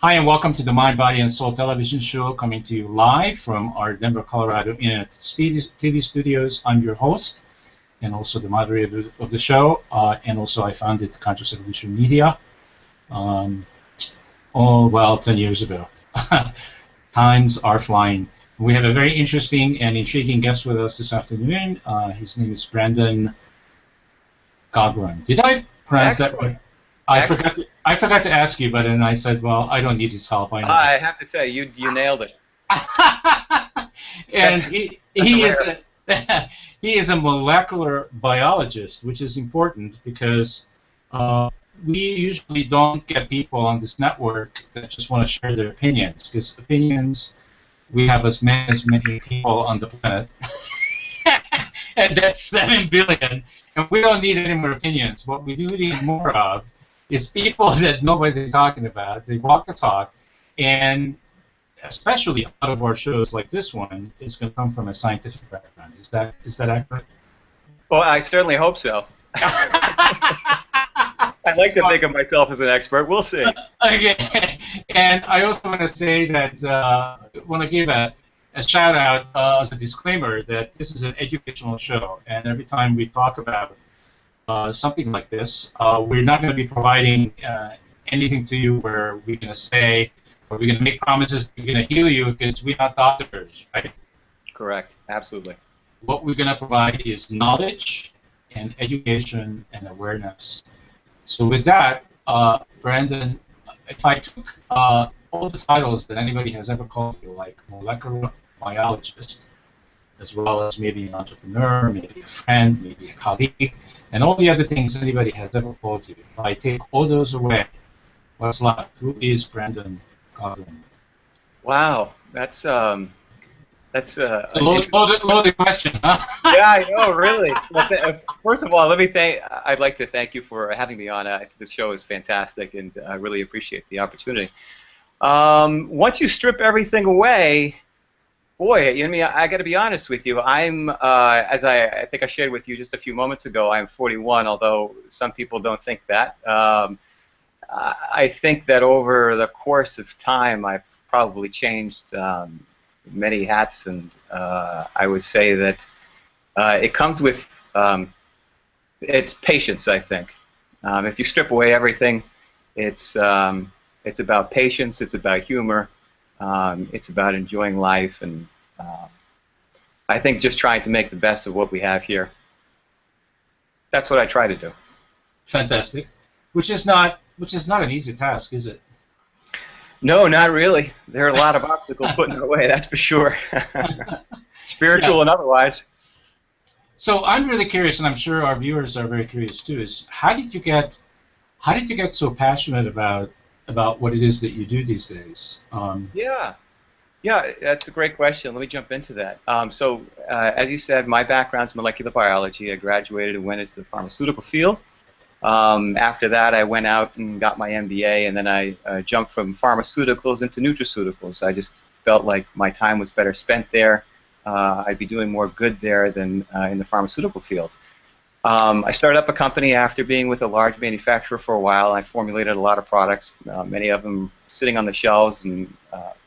Hi, and welcome to the Mind, Body, and Soul television show, coming to you live from our Denver, Colorado Internet TV studios. I'm your host, and also the moderator of the show, and also I founded Conscious Evolution Media, 10 years ago. Times are flying. We have a very interesting and intriguing guest with us this afternoon. His name is Brandon Gogron. Did I pronounce that right? I forgot to ask you, but then I said, well, I don't need his help. I know. I have to say, you nailed it. And he is a molecular biologist, which is important because we usually don't get people on this network that just want to share their opinions, because opinions, we have as many people on the planet, and that's 7 billion, and we don't need any more opinions. What we do need more of is people that know what they're talking about. They walk the talk, and especially a lot of our shows like this one is going to come from a scientific background. Is that accurate? Well, I certainly hope so. I'd like to think of myself as an expert. We'll see. Okay, and I also want to say that want to give a shout out as a disclaimer that this is an educational show, and every time we talk about something like this, we're not going to be providing anything to you where we're going to say, or we're going to make promises we're going to heal you, because we're not doctors, right? Correct. Absolutely. What we're going to provide is knowledge and education and awareness. So with that, Brandon, if I took all the titles that anybody has ever called you, like molecular biologist, as well as maybe an entrepreneur, maybe a friend, maybe a colleague, and all the other things anybody has ever called you, if I take all those away, what's left? Who is Brandon Gogron? Wow, that's a loaded question, huh? Yeah, I know, really. First of all, I'd like to thank you for having me on. This show is fantastic, and I really appreciate the opportunity. Once you strip everything away, boy, I got to be honest with you. I'm, as I think I shared with you just a few moments ago, I'm 41, although some people don't think that. I think that over the course of time, I've probably changed many hats, and I would say that it comes with it's patience, I think. If you strip away everything, it's about patience, it's about humor, it's about enjoying life, and I think just trying to make the best of what we have here. That's what I try to do. Fantastic. Which is not an easy task, is it? No, not really. There are a lot of obstacles put in our way, that's for sure. Spiritual and otherwise. So I'm really curious, and I'm sure our viewers are very curious too, is how did you get so passionate about what it is that you do these days? Yeah, that's a great question. Let me jump into that. As you said, my background's molecular biology. I graduated and went into the pharmaceutical field. After that, I went out and got my MBA, and then I jumped from pharmaceuticals into nutraceuticals. I just felt like my time was better spent there. I'd be doing more good there than in the pharmaceutical field. I started up a company after being with a large manufacturer for a while. I formulated a lot of products, many of them sitting on the shelves, and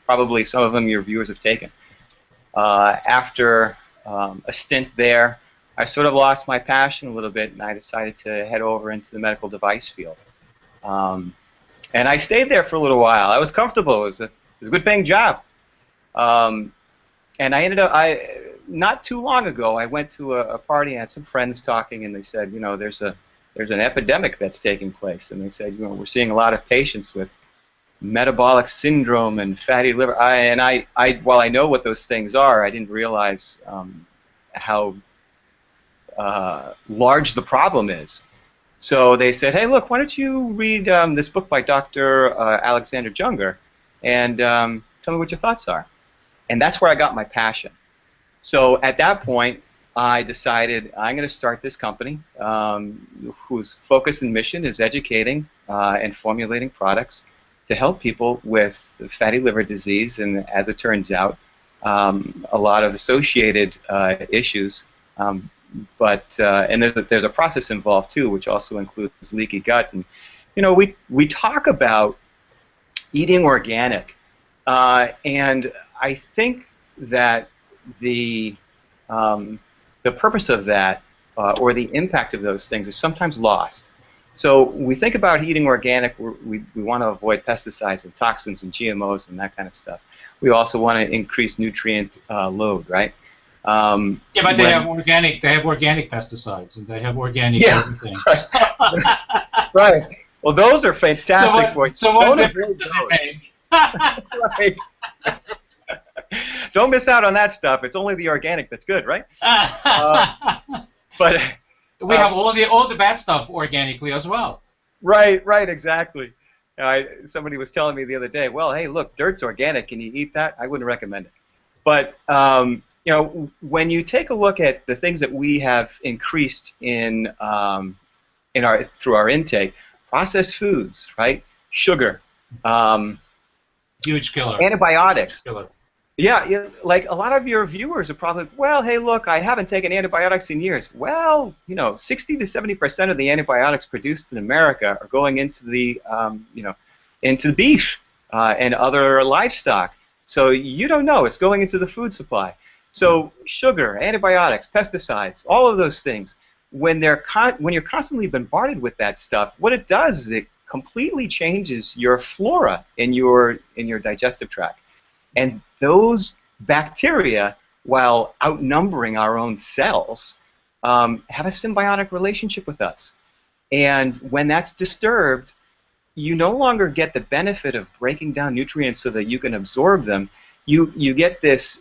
probably some of them your viewers have taken. After a stint there, I sort of lost my passion a little bit, and I decided to head over into the medical device field. And I stayed there for a little while. I was comfortable. It was a good paying job. And I ended up, not too long ago, I went to a party and had some friends talking, and they said, there's an epidemic that's taking place. And they said, we're seeing a lot of patients with metabolic syndrome and fatty liver. While I know what those things are, I didn't realize how large the problem is. So they said, hey, look, why don't you read this book by Dr. Alexander Junger, and tell me what your thoughts are. And that's where I got my passion. So at that point, I decided I'm going to start this company whose focus and mission is educating and formulating products to help people with fatty liver disease, and as it turns out, a lot of associated issues. And there's a process involved too, which also includes leaky gut. And we talk about eating organic. And I think that the the purpose of that or the impact of those things is sometimes lost. So we think about eating organic, we want to avoid pesticides and toxins and GMOs and that kind of stuff. We also want to increase nutrient load, right? Yeah, but they have organic pesticides and they have organic everything. Right. Well, those are fantastic. So what difference does it make? Right. Don't miss out on that stuff. It's only the organic that's good, right? But we have all the bad stuff organically as well. Right, exactly. Somebody was telling me the other day, well, hey, look, dirt's organic. Can you eat that? I wouldn't recommend it. But you know, when you take a look at the things that we have increased through our intake, processed foods, right? Sugar, huge killer. Antibiotics. Huge killer. Yeah, like a lot of your viewers are probably, well, hey, look, I haven't taken antibiotics in years. Well, you know, 60 to 70% of the antibiotics produced in America are going into the, into beef and other livestock. So you don't know, it's going into the food supply. So sugar, antibiotics, pesticides, all of those things, when you're constantly bombarded with that stuff, what it does is it completely changes your flora in your digestive tract. And those bacteria, while outnumbering our own cells, have a symbiotic relationship with us. And when that's disturbed, you no longer get the benefit of breaking down nutrients so that you can absorb them. You get this,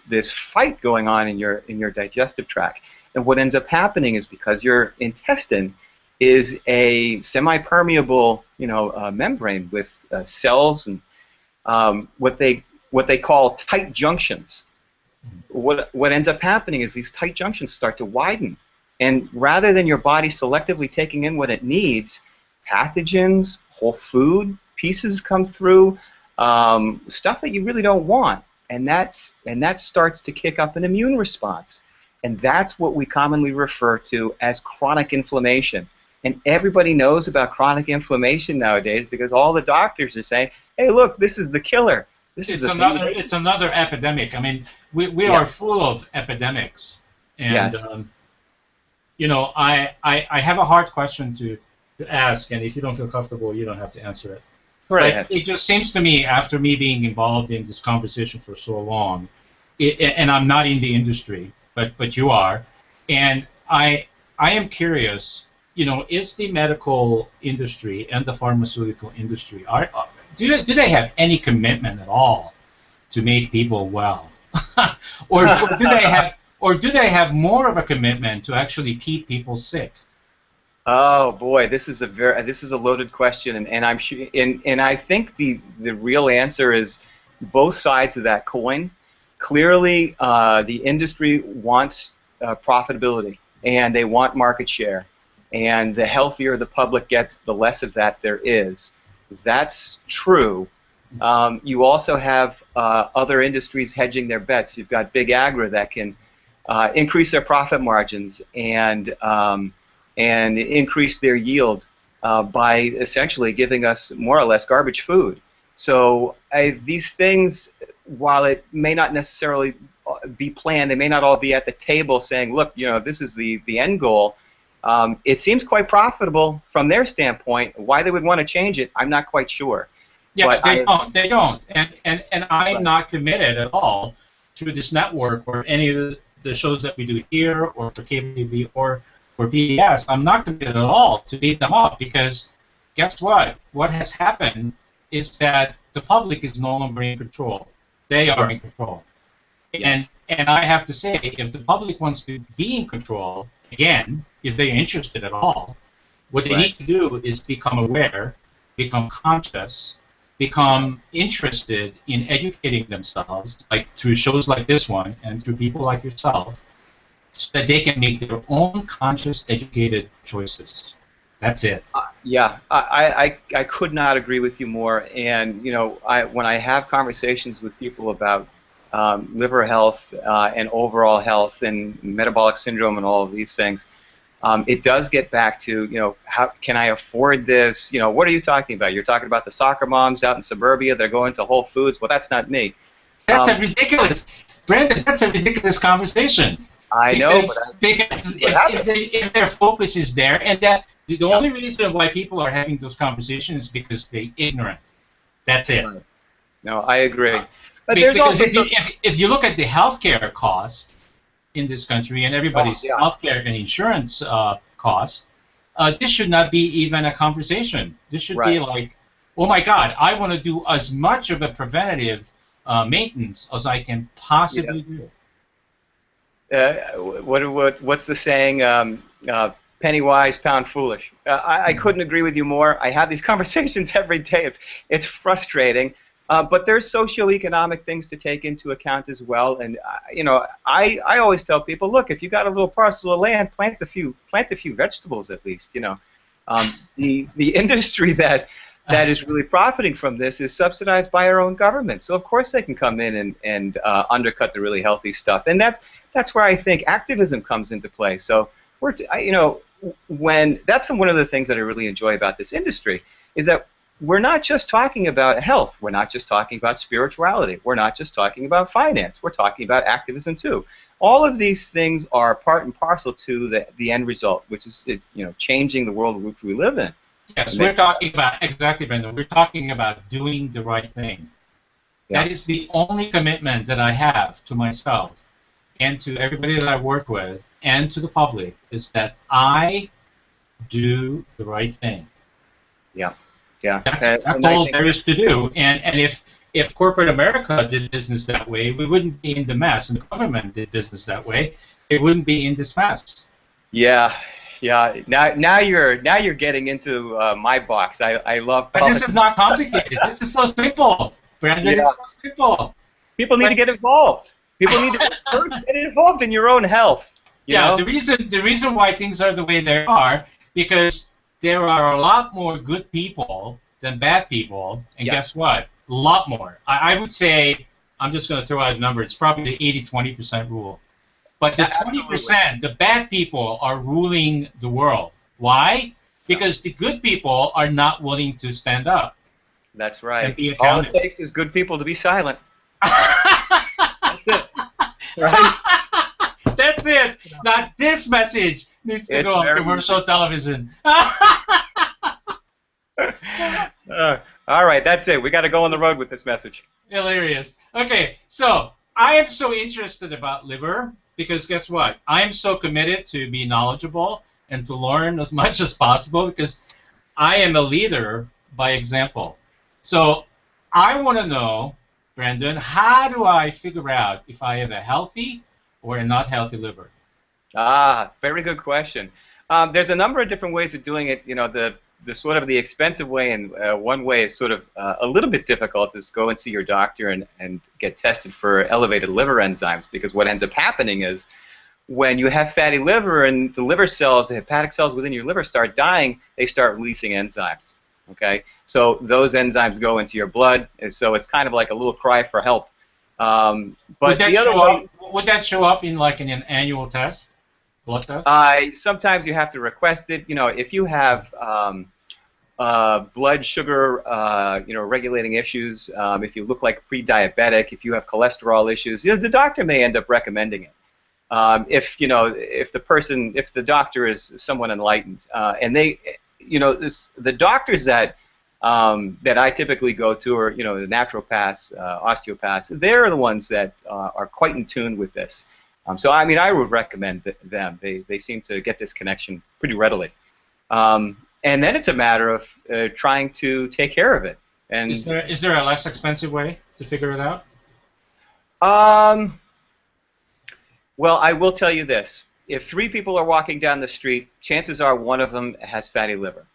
this fight going on in your digestive tract. And what ends up happening is because your intestine is a semi-permeable, membrane with cells and what they call tight junctions. What ends up happening is these tight junctions start to widen, and rather than your body selectively taking in what it needs, pathogens, whole food pieces come through, stuff that you really don't want, and that starts to kick up an immune response, and that's what we commonly refer to as chronic inflammation. And everybody knows about chronic inflammation nowadays because all the doctors are saying, hey, look, this is the killer. It's another epidemic. I mean, we are full of epidemics. And, I have a hard question to ask, and if you don't feel comfortable, you don't have to answer it. But it just seems to me, after me being involved in this conversation for so long, and I'm not in the industry, but you are, and I am curious, is the medical industry and the pharmaceutical industry, do they have any commitment at all to make people well? or do they have more of a commitment to actually keep people sick? Oh boy, this is a loaded question, and I'm sure, and I think the real answer is both sides of that coin. Clearly, the industry wants profitability, and they want market share. And the healthier the public gets, the less of that there is. That's true. You also have other industries hedging their bets. You've got big agri that can increase their profit margins and increase their yield by essentially giving us more or less garbage food. So these things, while it may not necessarily be planned, they may not all be at the table saying, look, this is the end goal. It seems quite profitable from their standpoint. Why they would want to change it, I'm not quite sure. Yeah, but they don't. And I'm not committed at all to this network or any of the shows that we do here or for cable TV or for PBS. I'm not committed at all to beat them up because guess what? What has happened is that the public is no longer in control. They are in control. Yes. And I have to say, if the public wants to be in control, again, if they're interested at all, what they need to do is become aware, become conscious, become interested in educating themselves, like through shows like this one and through people like yourself, so that they can make their own conscious, educated choices. That's it. Yeah, I could not agree with you more. And when I have conversations with people about liver health and overall health and metabolic syndrome and all of these things, it does get back to, how can I afford this? What are you talking about? You're talking about the soccer moms out in suburbia. They're going to Whole Foods. Well, that's not me. That's a ridiculous, Brandon. That's a ridiculous conversation. I know, because if their focus is there, and that the only reason why people are having those conversations is because they're ignorant. That's it. No, I agree. But because also if you look at the healthcare cost in this country and everybody's healthcare and insurance cost, this should not be even a conversation. This should be like, oh my God, I want to do as much of a preventative maintenance as I can possibly do. What's the saying? Penny wise, pound foolish. I couldn't agree with you more. I have these conversations every day. It's frustrating, but there's socioeconomic things to take into account as well. And I always tell people, look, if you got a little parcel of land, plant a few vegetables at least. The industry that is really profiting from this is subsidized by our own government. So of course they can come in and undercut the really healthy stuff. And that's where I think activism comes into play. So that's one of the things that I really enjoy about this industry is that we're not just talking about health. We're not just talking about spirituality. We're not just talking about finance. We're talking about activism too. All of these things are part and parcel to the end result, which is changing the world in which we live in. Yes, we're talking about, exactly, Brendan, we're talking about doing the right thing. Yeah. That is the only commitment that I have to myself and to everybody that I work with and to the public, is that I do the right thing. Yeah, yeah. That's all there is to do. And if corporate America did business that way, we wouldn't be in the mess. And the government did business that way, it wouldn't be in this mess. Yeah. Yeah, now you're getting into my box. I love politics. But this is not complicated. This is so simple, Brandon. It's so simple. People need to get involved. People need to first get involved in your own health. You know? The reason why things are the way they are, because there are a lot more good people than bad people, and guess what? A lot more. I would say, I'm just going to throw out a number. It's probably the 80-20% rule. But the 20%, the bad people, are ruling the world. Why? Because the good people are not willing to stand up. That's right. And be accountable. All it takes is good people to be silent. That's it. Right? That's it. Now this message needs to go on commercial television. All right, that's it. We got to go on the road with this message. Hilarious. Okay, so I am so interested about liver. Because guess what? I am so committed to be knowledgeable and to learn as much as possible because I am a leader by example. So I want to know, Brandon, how do I figure out if I have a healthy or a not healthy liver? Very good question. There's a number of different ways of doing it. The sort of the expensive way, and one way is sort of a little bit difficult, is go and see your doctor and get tested for elevated liver enzymes, because what ends up happening is when you have fatty liver and the liver cells, the hepatic cells within your liver start dying, they start releasing enzymes. Okay, so those enzymes go into your blood, and so it's kind of like a little cry for help. But would that show up in like an annual test? Blood test? Sometimes you have to request it. If you have blood sugar, regulating issues, if you look like pre-diabetic, if you have cholesterol issues, the doctor may end up recommending it. If the doctor is someone enlightened, and they, the doctors that I typically go to are, the naturopaths, osteopaths. They're the ones that are quite in tune with this. So I mean, I would recommend them. They seem to get this connection pretty readily. And then it's a matter of trying to take care of it. And is there a less expensive way to figure it out? Well, I will tell you this: if 3 people are walking down the street, chances are one of them has fatty liver.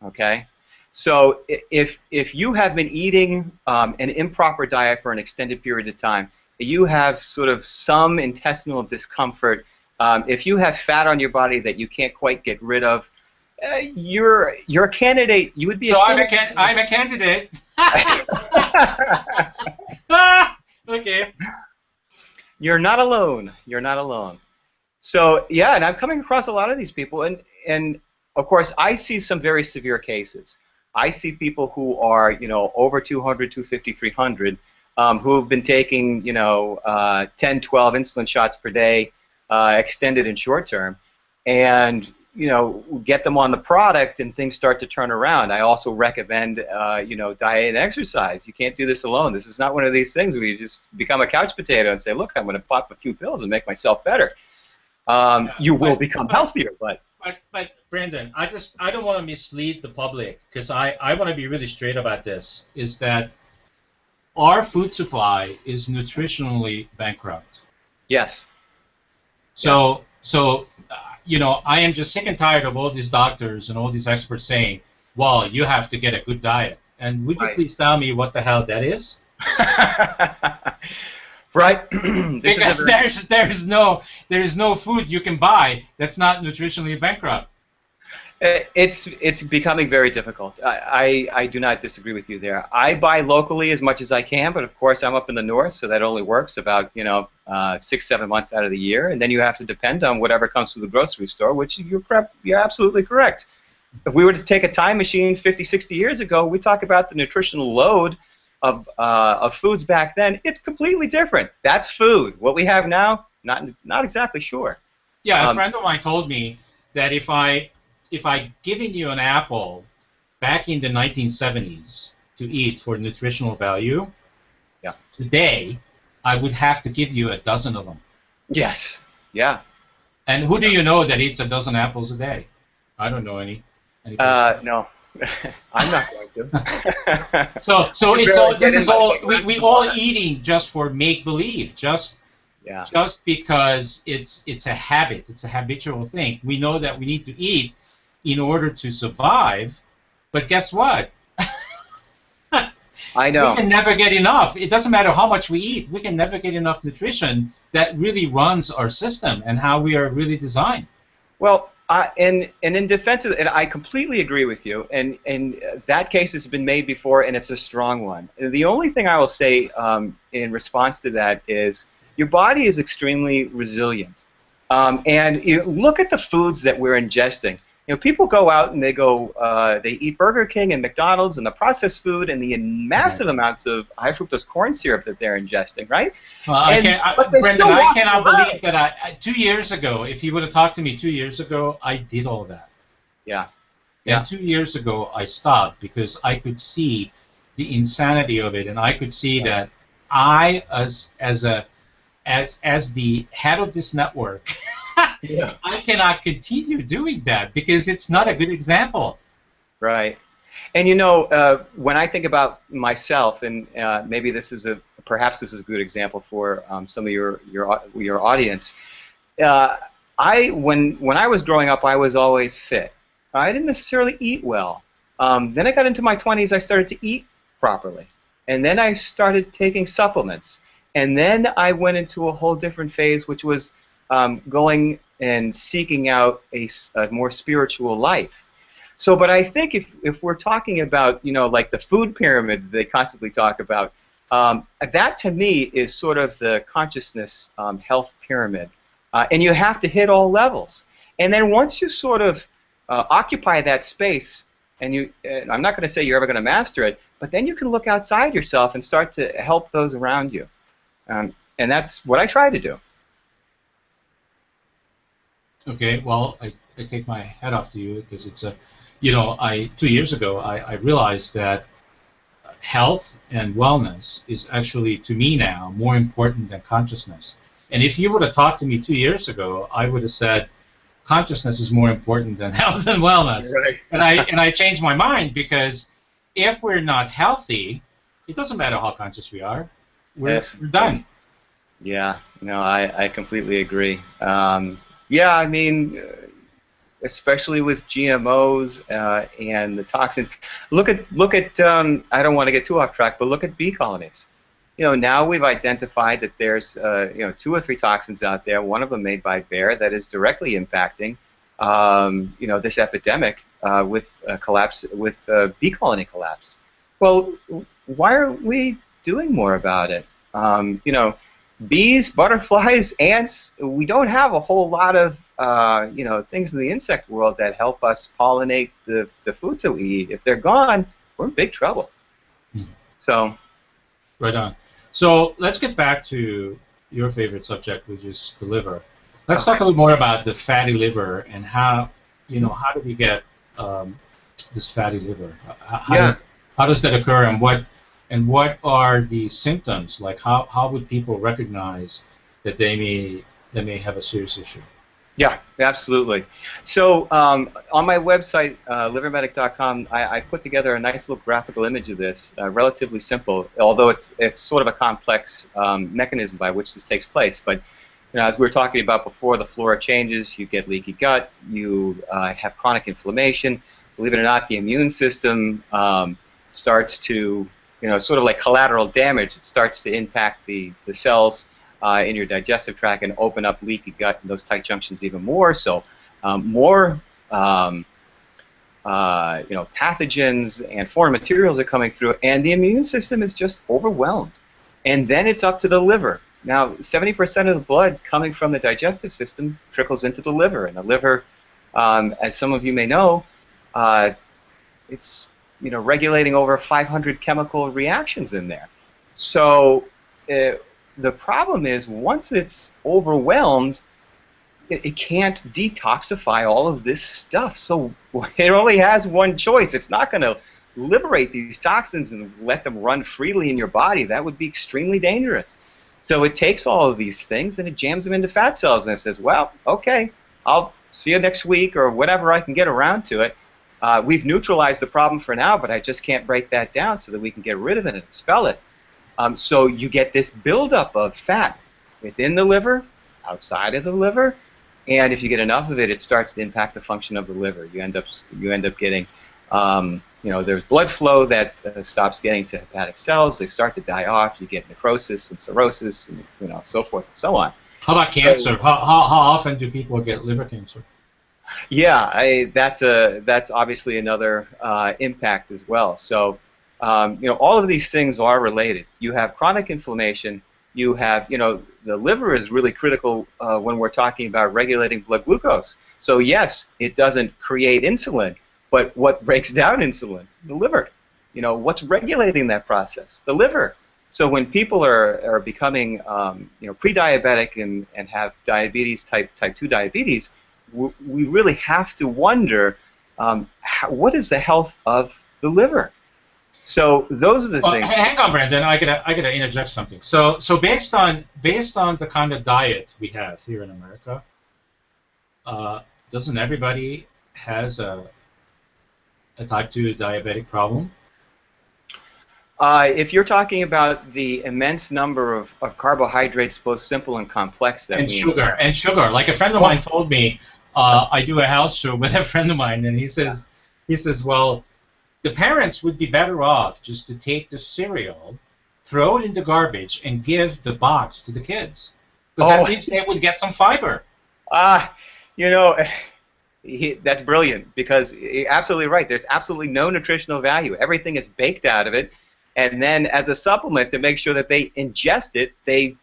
Okay, so if you have been eating an improper diet for an extended period of time, you have sort of some intestinal discomfort. If you have fat on your body that you can't quite get rid of, you're a candidate. You would be. So I'm a candidate. Okay. You're not alone. You're not alone. So yeah, and I'm coming across a lot of these people, and of course I see some very severe cases. I see people who are, you know, over 200, 250, 300, who have been taking, you know, 10, 12 insulin shots per day, extended and short term, and you know, get them on the product and things start to turn around. I also recommend, you know, diet and exercise. You can't do this alone. This is not one of these things where you just become a couch potato and say, look, I'm going to pop a few pills and make myself better. You will become healthier, but Brandon, I don't want to mislead the public, because I want to be really straight about this, is that our food supply is nutritionally bankrupt. yes. So you know, I am just sick and tired of all these doctors and all these experts saying, well, you have to get a good diet. And would you please tell me what the hell that is? Right. Because there's no food you can buy that's not nutritionally bankrupt. It's becoming very difficult. I do not disagree with you there. I buy locally as much as I can, but of course I'm up in the north, so that only works about, you know, 6-7 months out of the year, and then you have to depend on whatever comes from the grocery store, which you're absolutely correct. If we were to take a time machine 50, 60 years ago, we talk about the nutritional load of foods back then. It's completely different. That's food. What we have now, not exactly sure. Yeah, a friend of mine told me that if I given you an apple back in the 1970s to eat for nutritional value, yeah, today I would have to give you a dozen of them. Yes. Yeah. And who do you know that eats a dozen apples a day? I don't know any. No. I'm not going to. So it's all. This is all. We all eating just for make believe, just because it's a habit. It's a habitual thing. We know that we need to eat in order to survive, but guess what? I know. We can never get enough. It doesn't matter how much we eat. We can never get enough nutrition that really runs our system and how we are really designed. Well, and in defense of, and I completely agree with you, and that case has been made before, and it's a strong one. The only thing I will say in response to that is your body is extremely resilient, and you look at the foods that we're ingesting. You know, people go out and they eat Burger King and McDonald's and the processed food and the massive amounts of high fructose corn syrup that they're ingesting, right? Brendan, I cannot believe that 2 years ago, if you would have talked to me 2 years ago, I did all that. Yeah. And 2 years ago, I stopped because I could see the insanity of it, and I could see that I, as the head of this network, I cannot continue doing that because it's not a good example. Right. And you know, when I think about myself, and maybe perhaps this is a good example for some of your audience. When I was growing up, I was always fit. I didn't necessarily eat well. Then I got into my 20s. I started to eat properly, and then I started taking supplements, and then I went into a whole different phase, which was going and seeking out a more spiritual life. So, but I think if we're talking about, you know, like the food pyramid they constantly talk about, that to me is sort of the consciousness health pyramid, and you have to hit all levels. And then once you sort of occupy that space, and I'm not going to say you're ever going to master it, but then you can look outside yourself and start to help those around you, and that's what I try to do. Okay, well, I take my hat off to you because it's you know, 2 years ago I realized that health and wellness is actually, to me now, more important than consciousness. And if you would have talked to me 2 years ago, I would have said consciousnness is more important than health and wellness. Right. And I changed my mind, because if we're not healthy, it doesn't matter how conscious we are. We're done. Yeah, no, I completely agree. Yeah, I mean, especially with GMOs and the toxins. Look at I don't want to get too off track, but look at bee colonies. You know, now we've identified that there's you know, 2 or 3 toxins out there. One of them made by Bayer that is directly impacting you know, this epidemic with collapse, with bee colony collapse. Well, why are we doing more about it? You know, bees, butterflies, ants. We don't have a whole lot of things in the insect world that help us pollinate the foods that we eat. If they're gone, we're in big trouble. Hmm. So, right on. So let's get back to your favorite subject, which is the liver. Let's talk a little more about the fatty liver and how do we get this fatty liver? How does that occur, and what are the symptoms? Like how would people recognize that they may have a serious issue? Yeah, absolutely. So on my website, livermedic.com, I put together a nice little graphical image of this, relatively simple, although it's sort of a complex mechanism by which this takes place. But as we were talking about before, the flora changes, you get leaky gut, you have chronic inflammation. Believe it or not, the immune system starts to, sort of like collateral damage. It starts to impact the cells in your digestive tract and open up leaky gut and those tight junctions even more. So more pathogens and foreign materials are coming through, and the immune system is just overwhelmed. And then it's up to the liver. Now, 70% of the blood coming from the digestive system trickles into the liver, and the liver, as some of you may know, it's regulating over 500 chemical reactions in there. So the problem is, once it's overwhelmed, it can't detoxify all of this stuff. So it only has one choice. It's not going to liberate these toxins and let them run freely in your body. That would be extremely dangerous. So it takes all of these things and it jams them into fat cells, and it says, well, okay, I'll see you next week or whatever I can get around to it. We've neutralized the problem for now, but I just can't break that down so that we can get rid of it and expel it. So you get this buildup of fat within the liver, outside of the liver, and if you get enough of it, it starts to impact the function of the liver. You end up getting, there's blood flow that stops getting to hepatic cells. They start to die off. You get necrosis and cirrhosis, and so forth and so on. How about cancer? So, how often do people get liver cancer? Yeah, that's obviously another impact as well. So. All of these things are related. You have chronic inflammation. You have, the liver is really critical when we're talking about regulating blood glucose. So yes, it doesn't create insulin, but what breaks down insulin? The liver. What's regulating that process? The liver. So when people are becoming, pre-diabetic and have diabetes, type 2 diabetes, we really have to wonder, what is the health of the liver? So those are the things. Hang on, Brandon. I gotta interject something. So based on the kind of diet we have here in America, doesn't everybody has a type 2 diabetic problem? If you're talking about the immense number of carbohydrates, both simple and complex, that sugar. Like a friend of mine told me, I do a house show with a friend of mine, and he says, well, the parents would be better off just to take the cereal, throw it in the garbage, and give the box to the kids. Because at least they would get some fiber. That's brilliant, because you're absolutely right. There's absolutely no nutritional value. Everything is baked out of it. And then as a supplement, to make sure that they ingest it, they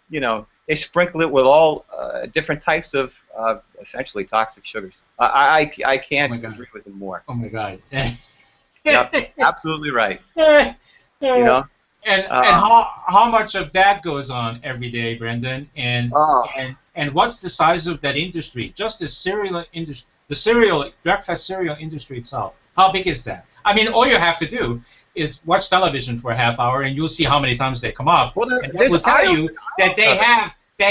sprinkle it with all different types of essentially toxic sugars. I can't agree with them more. Oh, my God. Yep, absolutely right. And how much of that goes on every day, Brendan? And what's the size of that industry? Just the cereal industry, breakfast cereal industry itself. How big is that? I mean, all you have to do is watch television for a half hour, and you'll see how many times they come up. Well, and that will tell you that they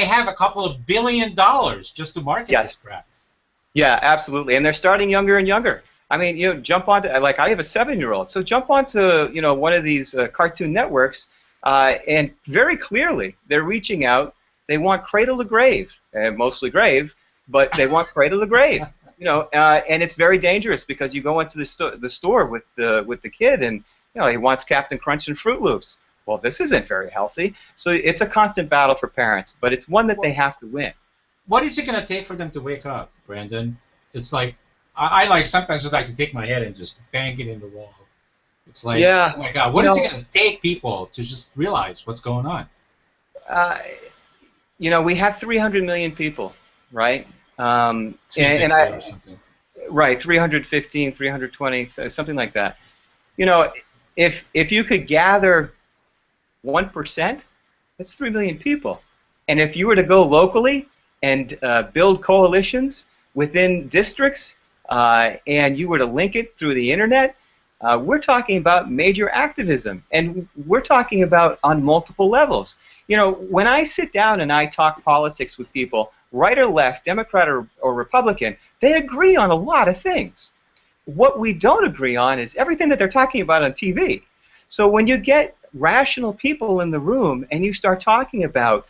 have a couple of $1 billion just to market this crap. Yeah, absolutely, and they're starting younger and younger. I mean, jump onto, like, I have a 7-year-old, so jump onto, one of these Cartoon Networks, and very clearly they're reaching out. They want cradle to grave, mostly grave, but they want cradle to grave, and it's very dangerous, because you go into the store with the kid, and he wants Captain Crunch and Fruit Loops. Well, this isn't very healthy, so it's a constant battle for parents, but it's one that they have to win. What is it going to take for them to wake up, Brandon? It's like, I sometimes just like to take my head and just bang it in the wall. It's like, oh my God, what is it going to take people to just realize what's going on? we have 300 million people, right? And 360 I, or something. right, 315, 320, something like that. If you could gather 1%, that's 3 million people. And if you were to go locally and build coalitions within districts, and you were to link it through the internet, we're talking about major activism, and we're talking about on multiple levels. When I sit down and I talk politics with people, right or left, Democrat or Republican, they agree on a lot of things. What we don't agree on is everything that they're talking about on TV. So when you get rational people in the room and you start talking about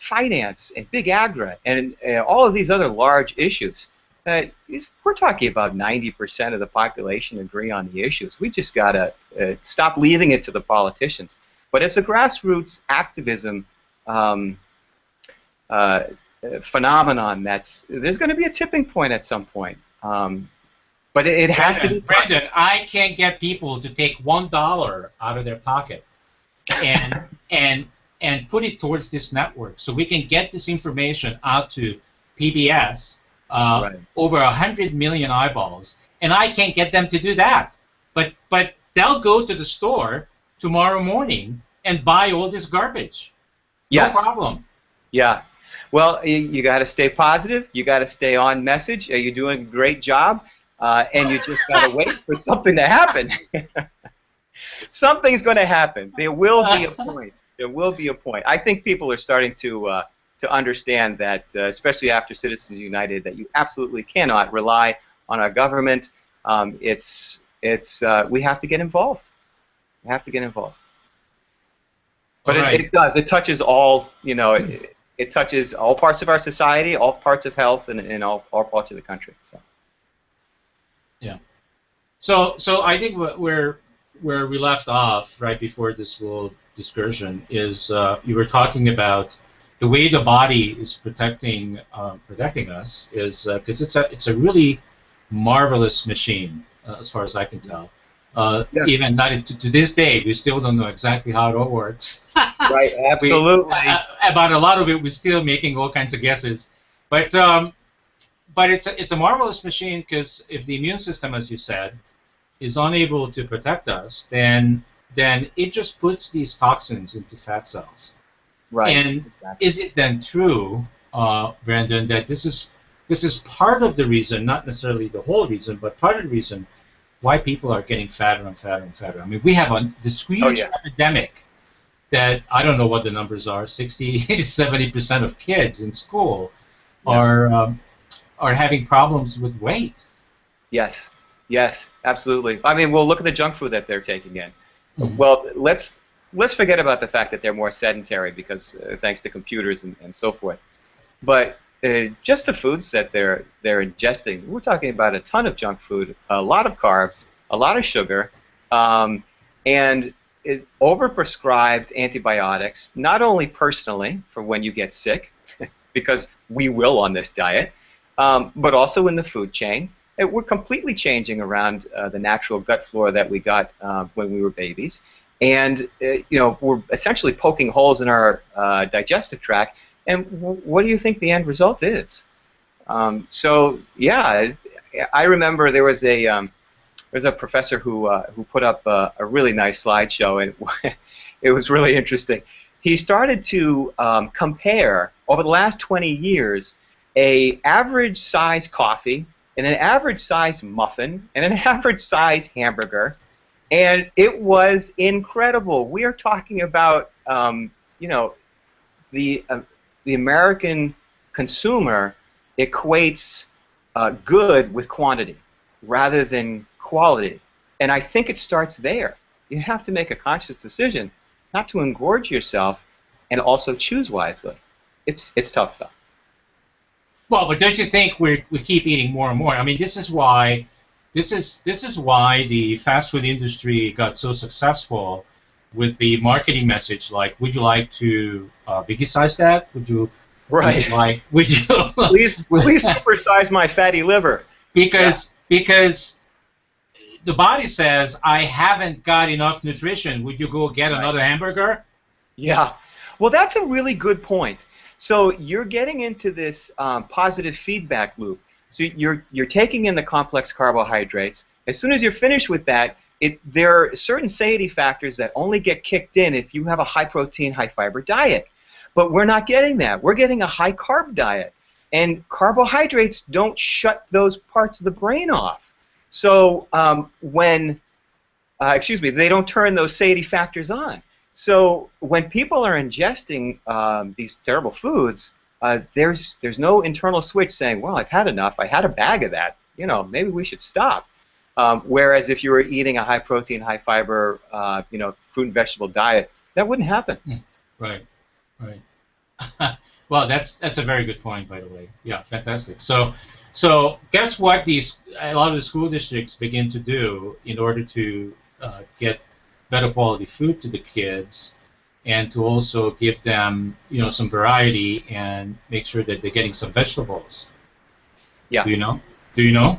finance and big agra and all of these other large issues, we're talking about 90% of the population agree on the issues. We just got to stop leaving it to the politicians. But it's a grassroots activism phenomenon there's going to be a tipping point at some point. But it has to be. Brandon, I can't get people to take $1 out of their pocket and put it towards this network so we can get this information out to PBS, Right. over 100 million eyeballs, and I can't get them to do that. But they'll go to the store tomorrow morning and buy all this garbage. Yes. No problem. Yeah. Well, you got to stay positive. You got to stay on message. You're doing a great job, and you just got to wait for something to happen. Something's going to happen. There will be a point. There will be a point. I think people are starting to understand that, especially after Citizens United, that you absolutely cannot rely on our government. We have to get involved. We have to get involved. But Right. it does. It touches all. It touches all parts of our society, all parts of health, and all parts of the country. So. Yeah. So I think where we left off right before this little discursion is you were talking about the way the body is protecting us is because it's a really marvelous machine as far as I can tell. Yeah. Even not to this day, we still don't know exactly how it all works. Right, absolutely. About a lot of it, we're still making all kinds of guesses. But it's a marvelous machine because if the immune system, as you said, is unable to protect us, then it just puts these toxins into fat cells. Right. And is it then true, Brandon, that this is part of the reason, not necessarily the whole reason, but part of the reason why people are getting fatter and fatter and fatter? I mean, we have this huge epidemic that I don't know what the numbers are. 60–70% of kids in school are having problems with weight. Yes. Yes. Absolutely. I mean, well, look at the junk food that they're taking in. Mm-hmm. Well, let's forget about the fact that they're more sedentary because thanks to computers and so forth. But just the foods that they're ingesting, we're talking about a ton of junk food, a lot of carbs, a lot of sugar, and overprescribed antibiotics, not only personally for when you get sick, because we will on this diet, but also in the food chain. We're completely changing around the natural gut flora that we got when we were babies. And we're essentially poking holes in our digestive tract. And what do you think the end result is? So yeah, I remember there was a professor who put up a really nice slideshow, and it was really interesting. He started to compare over the last 20 years a average size coffee and an average size muffin and an average size hamburger. And it was incredible. We are talking about, the American consumer equates good with quantity rather than quality. And I think it starts there. You have to make a conscious decision not to engorge yourself and also choose wisely. It's tough, though. Well, but don't you think we keep eating more and more? I mean, this is why the fast food industry got so successful with the marketing message, like, would you like to biggie size that? Would you please supersize my fatty liver? Because the body says, I haven't got enough nutrition. Would you go get another hamburger? Yeah. Well, that's a really good point. So you're getting into this positive feedback loop. So you're taking in the complex carbohydrates. As soon as you're finished with that, there are certain satiety factors that only get kicked in if you have a high protein, high fiber diet. But we're not getting that. We're getting a high carb diet. And carbohydrates don't shut those parts of the brain off. So they don't turn those satiety factors on. So when people are ingesting these terrible foods, there's no internal switch saying, well, I've had enough. I had a bag of that. You know, maybe we should stop. Whereas if you were eating a high protein, high fiber, fruit and vegetable diet, that wouldn't happen. Right, right. Well, that's a very good point, by the way. Yeah, fantastic. So guess what? A lot of the school districts begin to do in order to get better quality food to the kids, and to also give them, some variety and make sure that they're getting some vegetables. Yeah. Do you know? Do you know?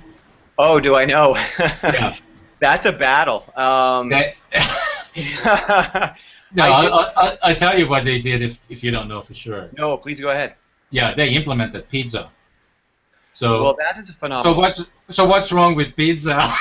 Oh, do I know? Yeah. That's a battle. No, I'll tell you what they did if you don't know for sure. No, please go ahead. Yeah, they implemented pizza. So, well, that is a phenomenon. So what's wrong with pizza?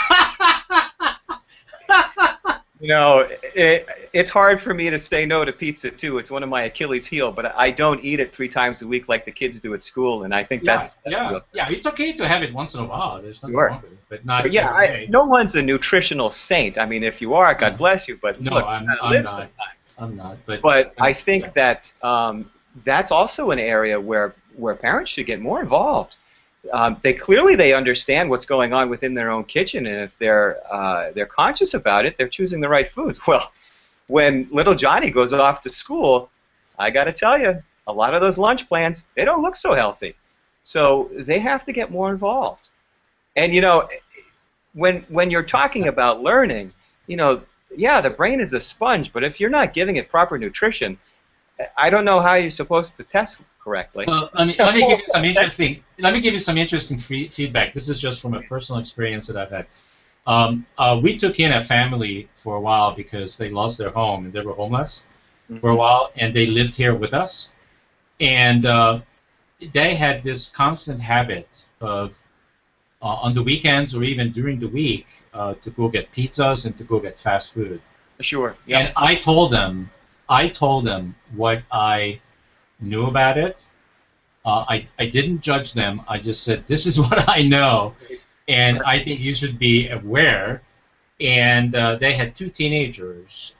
It's hard for me to say no to pizza too. It's one of my Achilles heel, but I don't eat it 3 times a week like the kids do at school, and I think that's it's okay to have it once in a while. There's nothing sure. wrong with it, but not every day. No one's a nutritional saint. I mean, if you are, God bless you. But no, look, I'm not. sometimes. I'm not. But I think that that's also an area where parents should get more involved. They clearly understand what's going on within their own kitchen, and if they're conscious about it, they're choosing the right foods. Well, when little Johnny goes off to school, I got to tell you, a lot of those lunch plans, they don't look so healthy. So they have to get more involved. And when you're talking about learning, the brain is a sponge, but if you're not giving it proper nutrition, I don't know how you're supposed to test correctly. So let me give you some interesting. Let me give you some interesting feedback. This is just from a personal experience that I've had. We took in a family for a while because they lost their home and they were homeless for a while, and they lived here with us, and they had this constant habit of on the weekends or even during the week to go get pizzas and to go get fast food. Sure. Yeah. And I told them what I knew about it. I didn't judge them. I just said, this is what I know, and I think you should be aware. And they had 2 teenagers,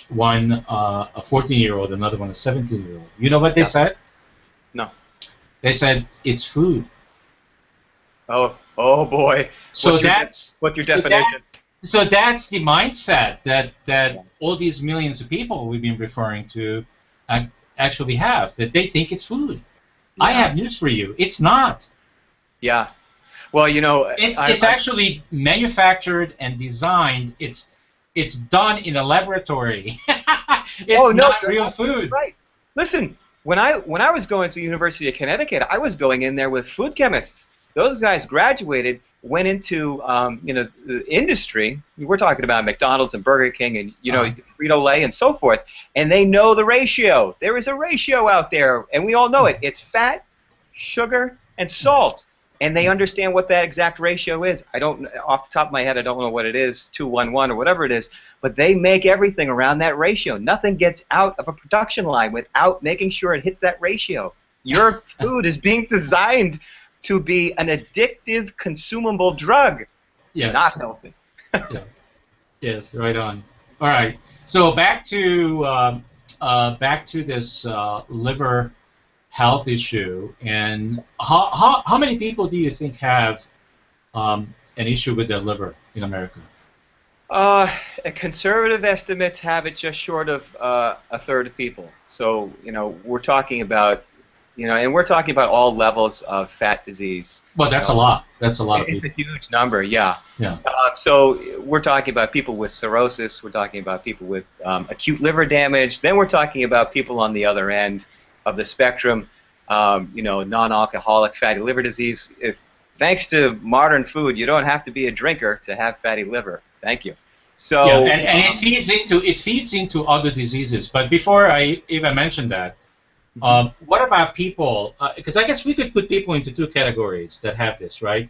one a 14-year-old, another one a 17-year-old. You know what they said? No. They said, it's food. Oh boy. So what's your definition? So that's the mindset that all these millions of people we've been referring to actually have, that they think it's food. Yeah. I have news for you. It's not. Yeah. Well, it's actually manufactured and designed. It's done in a laboratory. It's not real food. Right. Listen, when I was going to the University of Connecticut, I was going in there with food chemists. Those guys graduated, went into the industry. We're talking about McDonald's and Burger King and Frito-Lay and so forth, and they know the ratio. There is a ratio out there, and we all know it. It's fat, sugar, and salt, and they understand what that exact ratio is. I don't, off the top of my head, I don't know what it is, 2-1-1 or whatever it is, but they make everything around that ratio. Nothing gets out of a production line without making sure it hits that ratio. Your food is being designed to be an addictive, consumable drug. Yes. Not healthy. Yeah. Yes, right on. All right. So back to this liver health issue, and how many people do you think have an issue with their liver in America? Conservative estimates have it just short of a third of people. So we're talking about. And we're talking about all levels of fat disease. Well, that's a lot. That's a lot of people. It's a huge number, yeah. Yeah. So we're talking about people with cirrhosis. We're talking about people with acute liver damage. Then we're talking about people on the other end of the spectrum, non-alcoholic fatty liver disease. Thanks to modern food, you don't have to be a drinker to have fatty liver. Thank you. So yeah, and it feeds into other diseases. But before I even mention that, What about people? Because I guess we could put people into two categories that have this, right?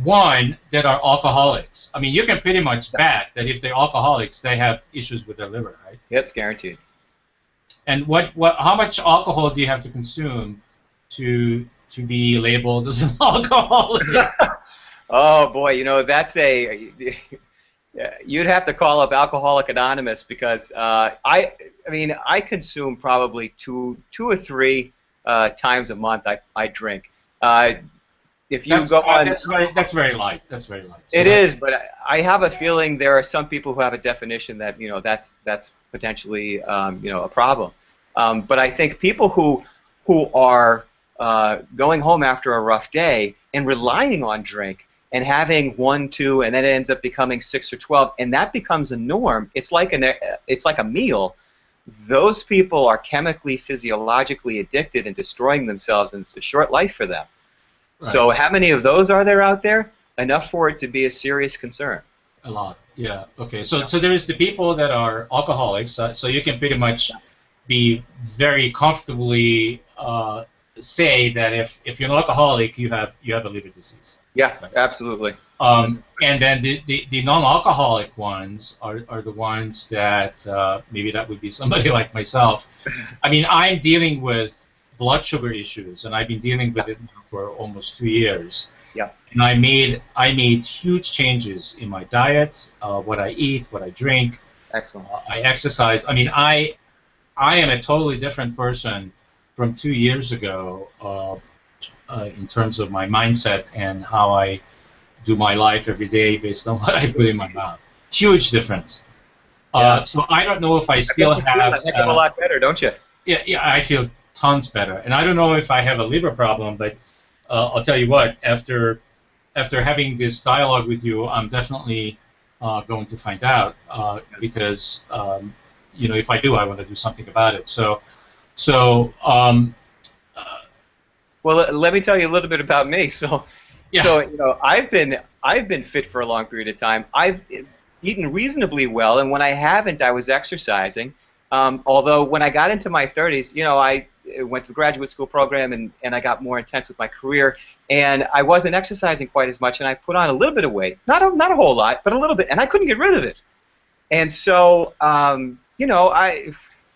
One, that are alcoholics. I mean, you can pretty much bet that if they're alcoholics, they have issues with their liver, right? Yep, it's guaranteed. And how much alcohol do you have to consume to be labeled as an alcoholic? Oh boy, you know that's a you'd have to call up Alcoholic Anonymous because I mean I consume probably two or three times a month. I drink. If you go on, that's very light. That's very light. So it is, but I have a feeling there are some people who have a definition that that's potentially a problem. But I think people who are going home after a rough day and relying on drink and having 1, 2, and then it ends up becoming 6 or 12, and that becomes a norm. It's like a meal. Those people are chemically, physiologically addicted and destroying themselves, and it's a short life for them. Right. So how many of those are there out there? Enough for it to be a serious concern. A lot, yeah. Okay, so there's the people that are alcoholics, so you can pretty much be very comfortably say that if you're an alcoholic, you have a liver disease. Yeah, right? Absolutely. And then the non-alcoholic ones are the ones that maybe that would be somebody like myself. I mean, I'm dealing with blood sugar issues, and I've been dealing with it now for almost 2 years. Yeah. And I made huge changes in my diet, what I eat, what I drink. Excellent. I exercise. I mean, I am a totally different person from 2 years ago in terms of my mindset and how I do my life every day based on what I put in my mouth. Huge difference. Yeah. So I don't know if I still have. I think a lot better, don't you? Yeah, I feel tons better, and I don't know if I have a liver problem, but I'll tell you what. After having this dialogue with you, I'm definitely going to find out because if I do, I want to do something about it. Well, let me tell you a little bit about me. So I've been fit for a long period of time. I've eaten reasonably well, and when I haven't, I was exercising. Although when I got into my 30s, I went to the graduate school program and I got more intense with my career, and I wasn't exercising quite as much, and I put on a little bit of weight, not a whole lot, but a little bit, and I couldn't get rid of it. And so, I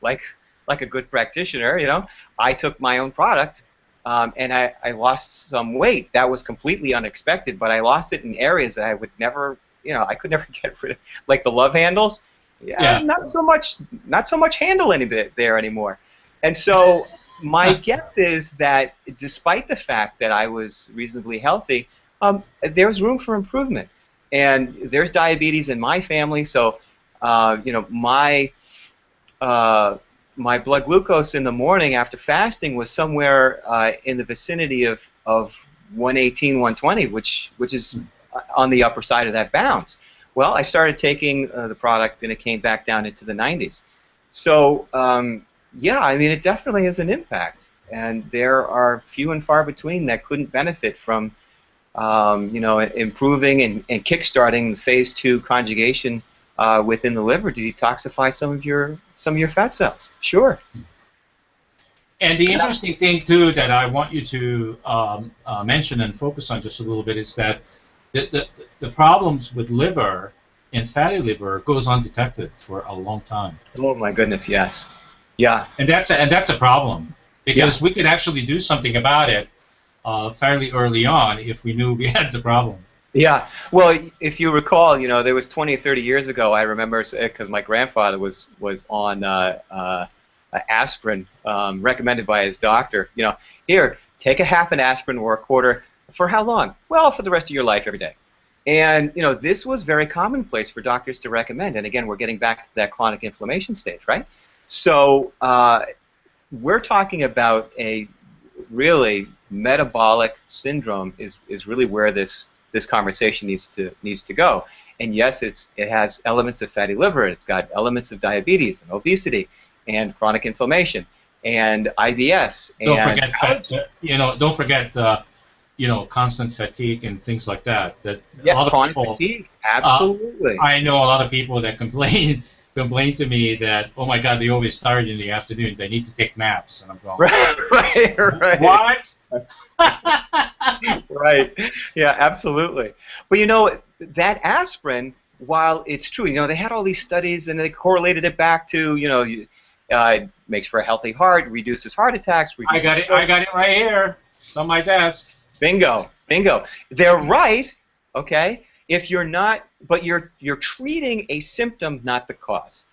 like a good practitioner, I took my own product, and I lost some weight. That was completely unexpected, but I lost it in areas that I would never, I could never get rid of, like the love handles. Yeah. Not so much handle any bit there anymore. And so my guess is that despite the fact that I was reasonably healthy, there's room for improvement. And there's diabetes in my family, so my blood glucose in the morning after fasting was somewhere in the vicinity of 118, 120, which is on the upper side of that bounds. Well, I started taking the product, and it came back down into the 90s. So, yeah, I mean, it definitely has an impact. And there are few and far between that couldn't benefit from, improving and kickstarting the phase 2 conjugation within the liver to detoxify some of your fat cells. Sure. And the interesting thing, too, that I want you to mention and focus on just a little bit is that the problems with liver and fatty liver goes undetected for a long time. Oh my goodness, yes, yeah. And that's a problem because we could actually do something about it fairly early on if we knew we had the problem. Yeah. Well, if you recall, there was 20 or 30 years ago. I remember because my grandfather was on aspirin recommended by his doctor. Here, take a half an aspirin or a quarter. For how long? Well, for the rest of your life, every day. And this was very commonplace for doctors to recommend. And again, we're getting back to that chronic inflammation stage, right? So we're talking about a really metabolic syndrome is really where this conversation needs to go. And yes, it has elements of fatty liver. It's got elements of diabetes and obesity and chronic inflammation and IBS. Don't forget Don't forget. Constant fatigue and things like that. A lot of chronic people, fatigue, absolutely. I know a lot of people that complain complain to me that, oh my God, they always tired in the afternoon. They need to take naps, and I'm going, Right, right, what? right. Yeah, absolutely. But you know, that aspirin, while it's true, you know, they had all these studies and they correlated it back to, you know, it makes for a healthy heart, reduces heart attacks, I reduces got it. I got it right here. It's on my desk. Bingo, bingo. They're right, okay? If you're not, but you're treating a symptom, not the cause.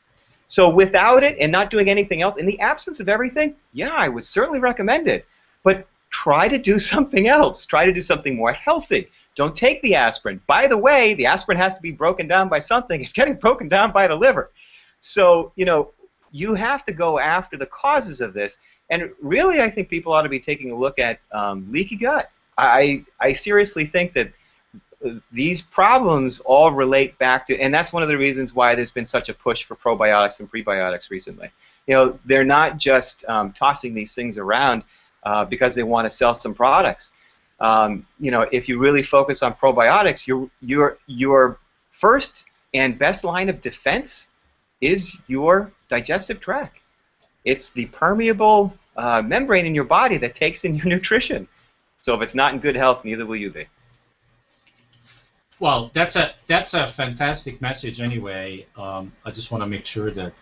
So without it and not doing anything else, in the absence of everything, yeah, I would certainly recommend it. But try to do something else. Try to do something more healthy. Don't take the aspirin. By the way, the aspirin has to be broken down by something. It's getting broken down by the liver. So, you know, you have to go after the causes of this. And really, I think people ought to be taking a look at leaky gut. I seriously think that these problems all relate back to, and that's one of the reasons why there's been such a push for probiotics and prebiotics recently. You know, they're not just tossing these things around because they want to sell some products. You know, if you really focus on probiotics, your first and best line of defense is your digestive tract. It's the permeable membrane in your body that takes in your nutrition. So if it's not in good health, neither will you be. Well, that's a fantastic message anyway. I just want to make sure that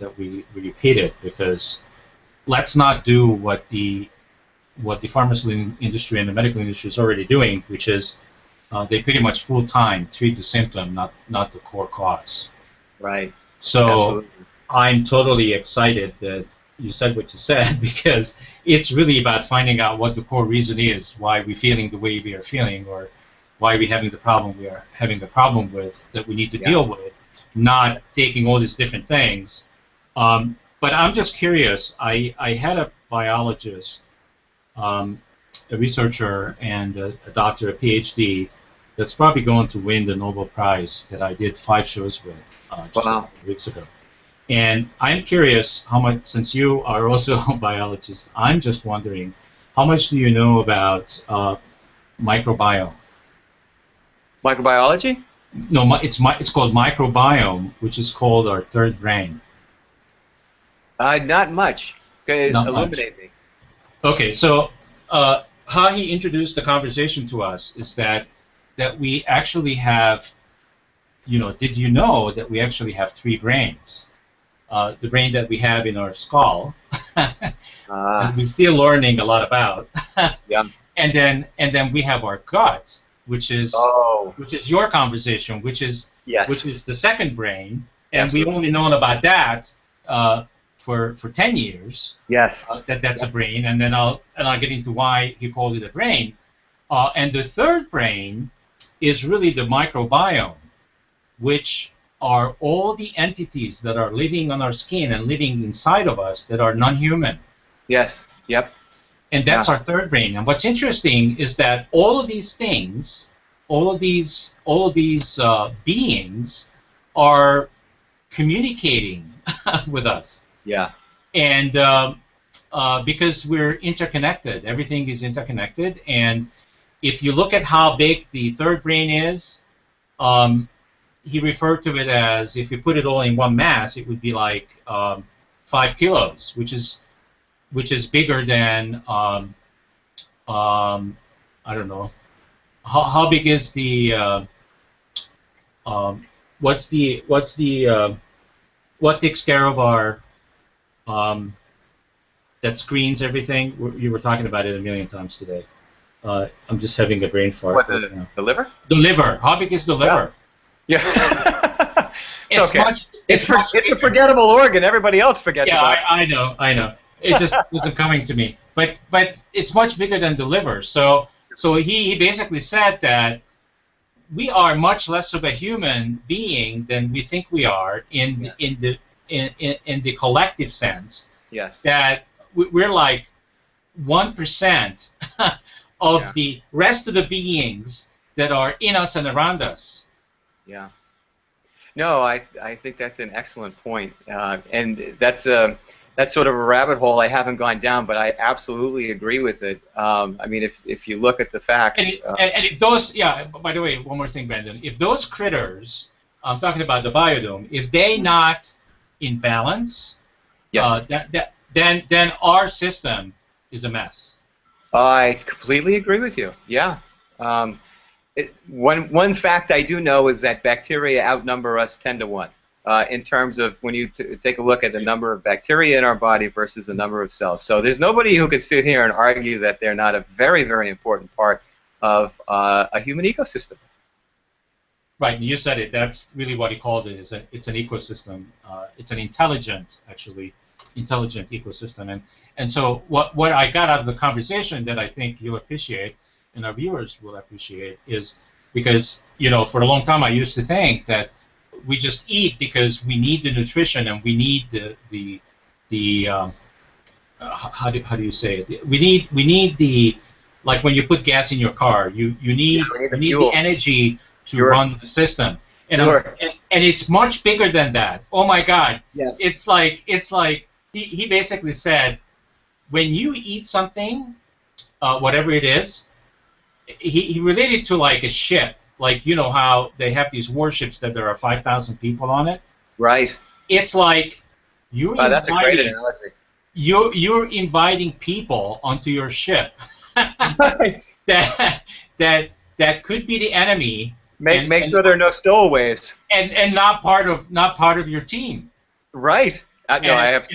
that we repeat it, because let's not do what the pharmaceutical industry and the medical industry is already doing, which is they pretty much full time treat the symptom, not the core cause. Right. So Absolutely. I'm totally excited that you said what you said, because it's really about finding out what the core reason is why we're feeling the way we are feeling, or why we're having the problem we are having the problem with that we need to deal with, not taking all these different things. But I'm just curious. I had a biologist, a researcher, and a doctor, a PhD, that's probably going to win the Nobel Prize that I did 5 shows with just a couple of weeks ago. And I'm curious how much, since you are also a biologist, I'm just wondering, how much do you know about microbiome? Microbiology? No, it's called microbiome, which is called our third brain. Not much. Okay, Not illuminate much. me. Okay, so how he introduced the conversation to us is that we actually have, you know, did you know that we actually have 3 brains? The brain that we have in our skull, and we're still learning a lot about. Yeah. And then we have our gut, which is your conversation, which is the second brain, and Absolutely. we've only known about that for 10 years. Yes. That's a brain, and then I'll get into why he called it a brain. And the third brain is really the microbiome, which are all the entities that are living on our skin and living inside of us that are non-human. Yes. Yep. And that's our third brain. And what's interesting is that all of these things, all of these beings are communicating with us. Yeah. And because we're interconnected, everything is interconnected. And if you look at how big the third brain is, he referred to it as, if you put it all in one mass, it would be like 5 kilos, which is bigger than I don't know, how big is the what takes care of our that screens everything? You were talking about it a million times today. I'm just having a brain fart. What, the liver? The liver. How big is the liver? Yeah. It's okay. It's a forgettable organ. Everybody else forgets about it. I know. It just wasn't coming to me. But it's much bigger than the liver. So he basically said that we are much less of a human being than we think we are in the collective sense. Yeah. That we're like 1% of the rest of the beings that are in us and around us. Yeah. No, I think that's an excellent point, and that's sort of a rabbit hole I haven't gone down, but I absolutely agree with it. I mean, if you look at the facts, and if those, by the way, one more thing, Brandon. If those critters I'm talking about the biodome. If they not in balance, Yes. then our system is a mess. I completely agree with you. Yeah. Um, one fact I do know is that bacteria outnumber us 10 to 1 in terms of when you take a look at the number of bacteria in our body versus the number of cells. So there's nobody who could sit here and argue that they're not a very, very important part of a human ecosystem. Right, you said it. That's really what he called it. It's an ecosystem. It's an intelligent, actually, intelligent ecosystem. And so what I got out of the conversation that I think you'll appreciate and our viewers will appreciate is because, for a long time I used to think that we just eat because we need the nutrition and we need how do you say it? We need the, like when you put gas in your car, you need the energy to run the system, and it's much bigger than that. Oh my God! Yes. It's like he basically said, when you eat something, whatever it is, he related to like a ship, like how they have these warships that there are 5,000 people on it. Right. It's like you're that's a great analogy. You're inviting people onto your ship. Right. that could be the enemy. Make sure there are no stowaways. And not part of your team. Right. And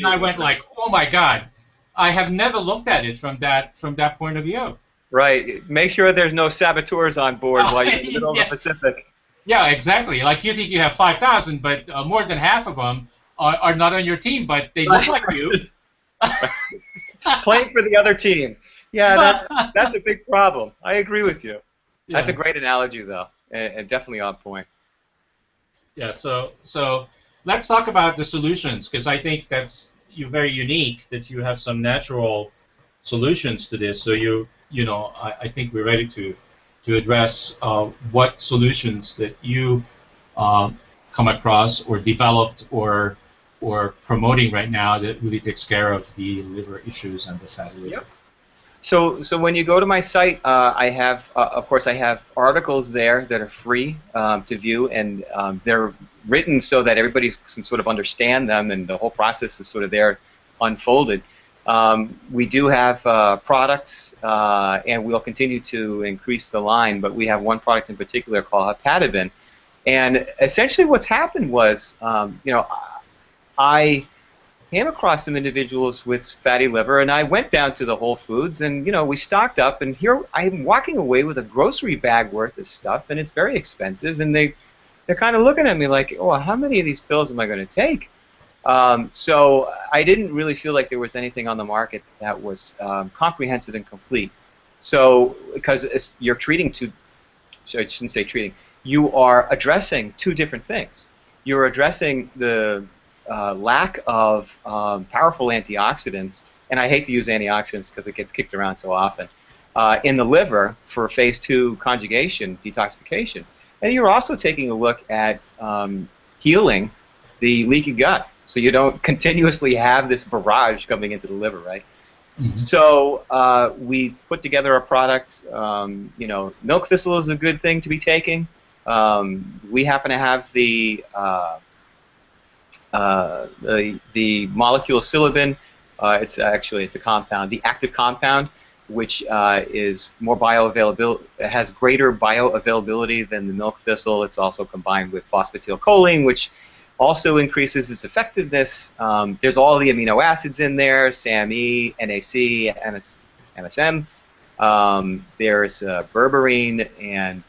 I went like, oh my God, I have never looked at it from that point of view. Right. Make sure there's no saboteurs on board while you're in the middle of the Pacific. Yeah, exactly. Like you think you have 5,000, but more than half of them are not on your team, but they look like you. Playing for the other team. Yeah, that's a big problem. I agree with you. Yeah. That's a great analogy, though, and definitely on point. Yeah. So let's talk about the solutions, because I think that's very unique that you have some natural solutions to this. So I think we're ready to address what solutions that you come across or developed or promoting right now that really takes care of the liver issues and the fatty liver. Yep. So when you go to my site, I have, of course, I have articles there that are free to view, and they're written so that everybody can sort of understand them, and the whole process is sort of there unfolded. We do have products, and we'll continue to increase the line, but we have one product in particular called Activism. And essentially what's happened was, I came across some individuals with fatty liver, and I went down to the Whole Foods, and we stocked up, and here I'm walking away with a grocery bag worth of stuff, and it's very expensive, and they're kind of looking at me like, oh, how many of these pills am I going to take? So I didn't really feel like there was anything on the market that was comprehensive and complete. So because you're treating I shouldn't say treating, you are addressing two different things. You're addressing the lack of powerful antioxidants, and I hate to use antioxidants because it gets kicked around so often, in the liver for phase 2 conjugation, detoxification. And you're also taking a look at healing the leaky gut, so you don't continuously have this barrage coming into the liver, right? Mm-hmm. So we put together a product. Milk thistle is a good thing to be taking. We happen to have the molecule silibin. It's a compound, the active compound, which is more bioavailable. It has greater bioavailability than the milk thistle. It's also combined with phosphatidylcholine, which also increases its effectiveness. There's all the amino acids in there: SAMe, NAC, MSM. There's berberine and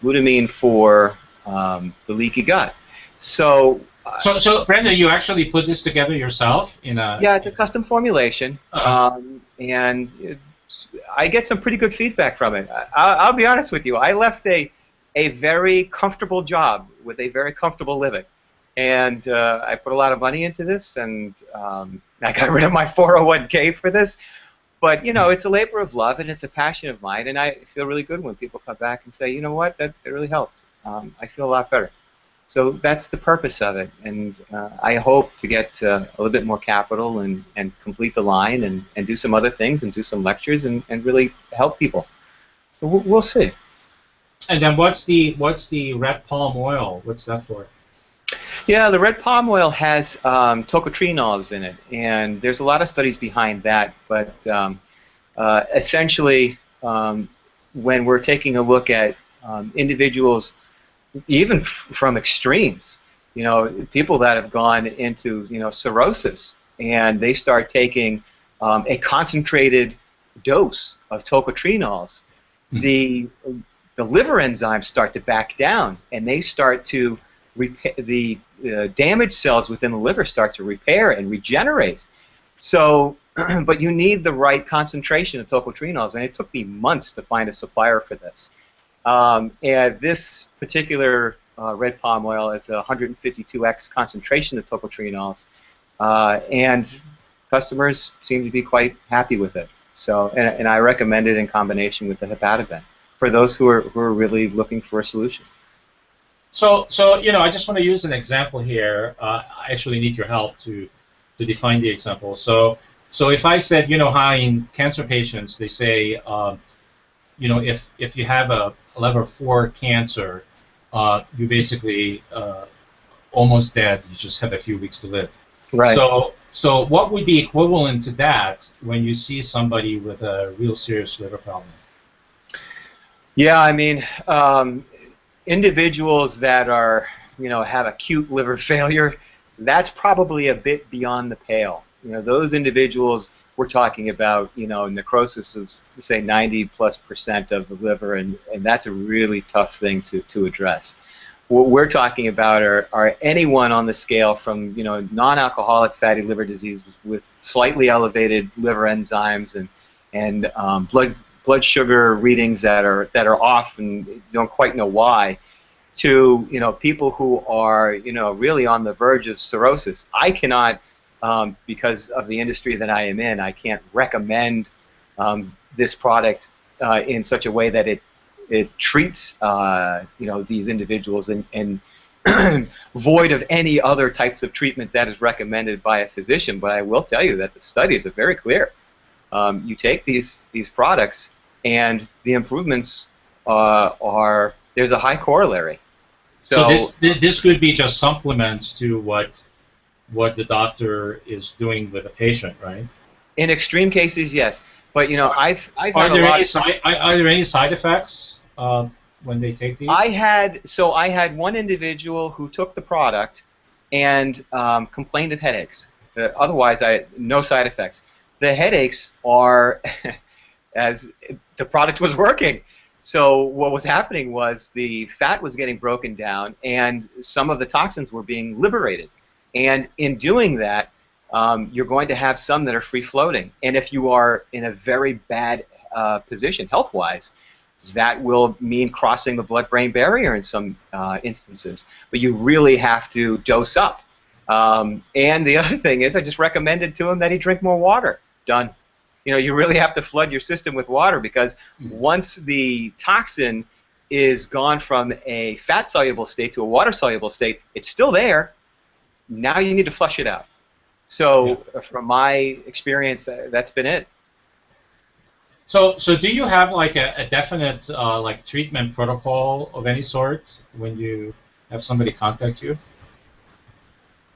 glutamine for the leaky gut. So Brendan, you actually put this together yourself in a... Yeah, it's a custom formulation, and I get some pretty good feedback from it. I'll be honest with you. I left a very comfortable job with a very comfortable living, and I put a lot of money into this, and I got rid of my 401k for this. But it's a labor of love, and it's a passion of mine, and I feel really good when people come back and say, you know what, that really helped. I feel a lot better. So that's the purpose of it, and I hope to get a little bit more capital and complete the line and do some other things and do some lectures and really help people. So we'll see. And then what's the red palm oil? What's that for? Yeah, the red palm oil has tocotrienols in it, and there's a lot of studies behind that. But essentially, when we're taking a look at individuals, even from extremes, people that have gone into cirrhosis, and they start taking a concentrated dose of tocotrienols, the liver enzymes start to back down, and they start to repair, the damaged cells within the liver start to repair and regenerate. So, but you need the right concentration of tocotrienols, and it took me months to find a supplier for this. And this particular red palm oil is a 152x concentration of tocotrienols, and customers seem to be quite happy with it. So, and I recommend it in combination with the Activism for those who are really looking for a solution. So I just want to use an example here. I actually need your help to define the example. So if I said, how in cancer patients they say, if you have a level 4 cancer, you basically almost dead. You just have a few weeks to live. Right. So what would be equivalent to that when you see somebody with a real serious liver problem? Yeah, I mean, individuals that are, have acute liver failure, that's probably a bit beyond the pale. Those individuals, we're talking about, necrosis of, say, 90+% of the liver, and that's a really tough thing to address. What we're talking about are anyone on the scale from, non-alcoholic fatty liver disease with slightly elevated liver enzymes and blood sugar readings that are off and you don't quite know why, to people who are really on the verge of cirrhosis. I cannot, because of the industry that I am in, I can't recommend this product in such a way that it treats these individuals and void of any other types of treatment that is recommended by a physician. But I will tell you that the studies are very clear. You take these products, and the improvements there's a high corollary. So this could be just supplements to what the doctor is doing with a patient, right? In extreme cases, yes. But I've are there any side effects when they take these? I had one individual who took the product and complained of headaches. Otherwise, no side effects. The headaches are as the product was working. So what was happening was the fat was getting broken down, and some of the toxins were being liberated. And in doing that, you're going to have some that are free-floating. And if you are in a very bad position health-wise, that will mean crossing the blood-brain barrier in some instances. But you really have to dose up. And the other thing is, I just recommended to him that he drink more water. Done. You really have to flood your system with water, because once the toxin is gone from a fat-soluble state to a water-soluble state, it's still there. Now you need to flush it out. So from my experience, that's been it. So do you have like a definite like treatment protocol of any sort when you have somebody contact you?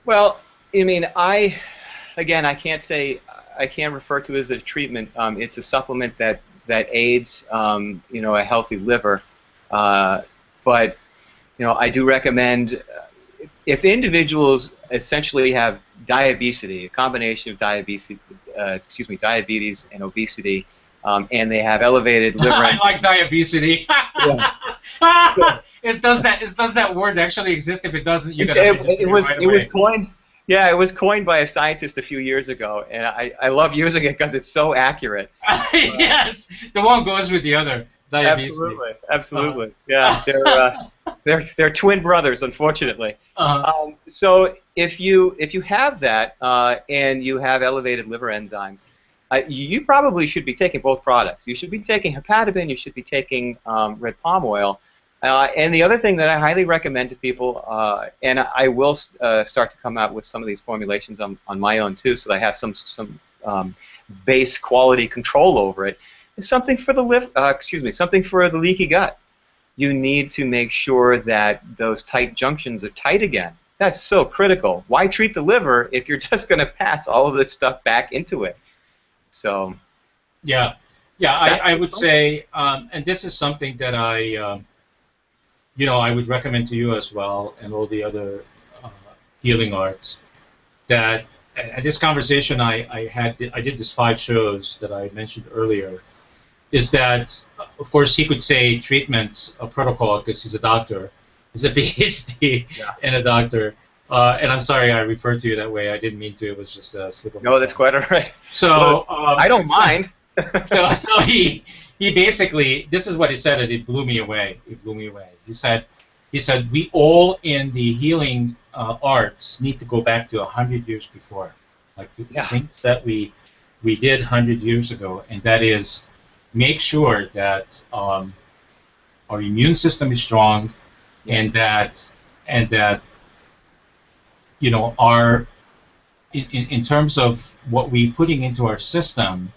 Well, I mean, again, I can't refer to it as a treatment. It's a supplement that aids a healthy liver. But I do recommend, if individuals essentially have diabetes, a combination of diabetes and obesity, and they have elevated liver. I like diabetes. Does that word actually exist? If it doesn't, you gotta. It was coined. Yeah, it was coined by a scientist a few years ago, and I love using it because it's so accurate. Yes, the one goes with the other. Diabetes. Absolutely. Yeah, they're twin brothers, unfortunately. So if you have that and you have elevated liver enzymes, you probably should be taking both products. You should be taking Activism. You should be taking red palm oil. And the other thing that I highly recommend to people, and I will start to come out with some of these formulations on my own too, so that I have some base quality control over it, is something for the something for the leaky gut. you need to make sure that those tight junctions are tight again. That's so critical. Why treat the liver if you're just going to pass all of this stuff back into it? So, yeah, yeah, I would say, and this is something that I would recommend to you as well, and all the other healing arts. That at this conversation I did this 5 shows that I mentioned earlier. Is that, of course, he could say treatment protocol because he's a doctor. He's a PhD and a doctor. And I'm sorry I referred to you that way. I didn't mean to. It was just a slip of my no, that's tongue. quite all right. So I don't mind. so he basically, this is what he said, and it blew me away. It blew me away. He said we all in the healing arts need to go back to 100 years before, like the things that we did 100 years ago, and that is make sure that our immune system is strong, and that our in terms of what we're putting into our system,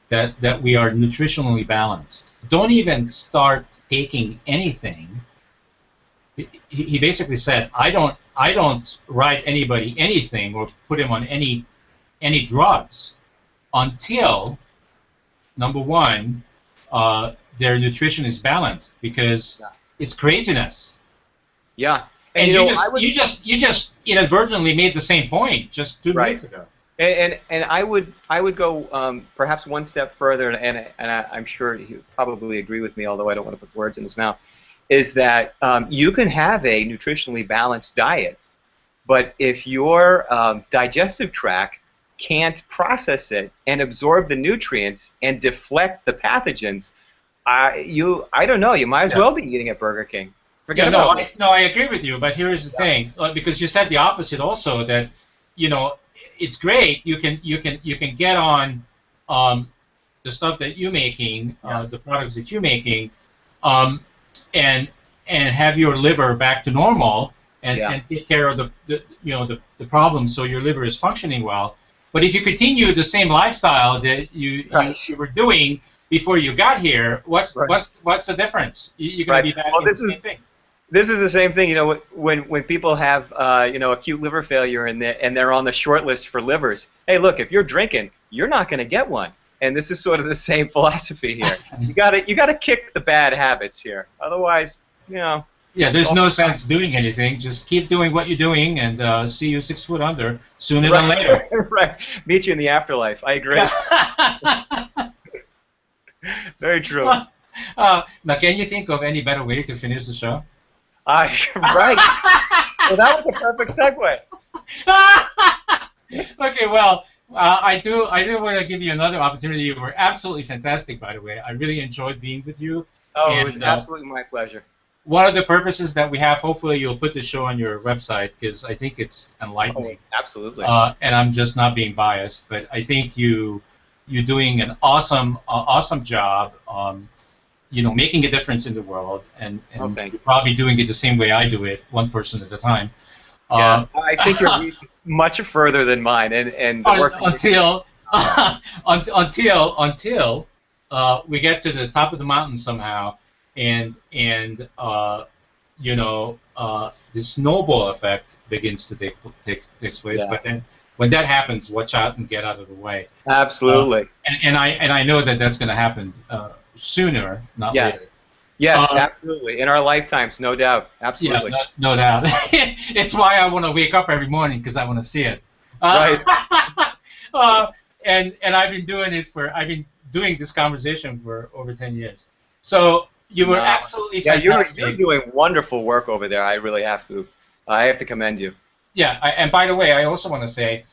that we are nutritionally balanced. Don't even start taking anything. He basically said, I don't write anybody anything or put him on any drugs until, number one, their nutrition is balanced, because it's craziness. Yeah, and you just inadvertently made the same point just 2 minutes ago. And I would go perhaps one step further, and I'm sure he would probably agree with me, although I don't want to put words in his mouth, is that you can have a nutritionally balanced diet, but if your digestive tract can't process it and absorb the nutrients and deflect the pathogens, I don't know, you might as well be eating at Burger King. Forget about it. I agree with you, but here's the thing, because you said the opposite also, that it's great. You can get on the stuff that you're making, the products that you're making, and have your liver back to normal, and take care of the problem, so your liver is functioning well. But if you continue the same lifestyle that you were doing before you got here, what's the difference? You're going to be back in the same thing. This is the same thing, when people have acute liver failure and they're on the short list for livers. Hey, look, if you're drinking, you're not going to get one. And this is sort of the same philosophy here. You gotta kick the bad habits here. Otherwise, Yeah, there's no sense doing anything. Just keep doing what you're doing, and see you 6 foot under sooner than later. Right. Meet you in the afterlife. I agree. Very true. Now, can you think of any better way to finish the show? Right. Well, that was a perfect segue. Okay, well, I do want to give you another opportunity. You were absolutely fantastic, by the way. I really enjoyed being with you. Oh, it was absolutely my pleasure. One of the purposes that we have, hopefully you'll put the show on your website, because I think it's enlightening. Oh, absolutely. And I'm just not being biased, but I think you're doing an awesome job. Making a difference in the world, and you're probably doing it the same way I do it, one person at a time. I think you're reaching much further than mine, and the work until we get to the top of the mountain somehow, and the snowball effect begins to take place. Yeah. But then when that happens, watch out and get out of the way. Absolutely. And I know that that's going to happen sooner, not later. Yes, absolutely. In our lifetimes, no doubt. Absolutely. Yeah, no doubt. It's why I want to wake up every morning, because I want to see it. Right. And I've been doing this conversation for over 10 years. So you were absolutely fantastic. You're doing wonderful work over there. I really have to commend you. Yeah, and by the way, I also want to say,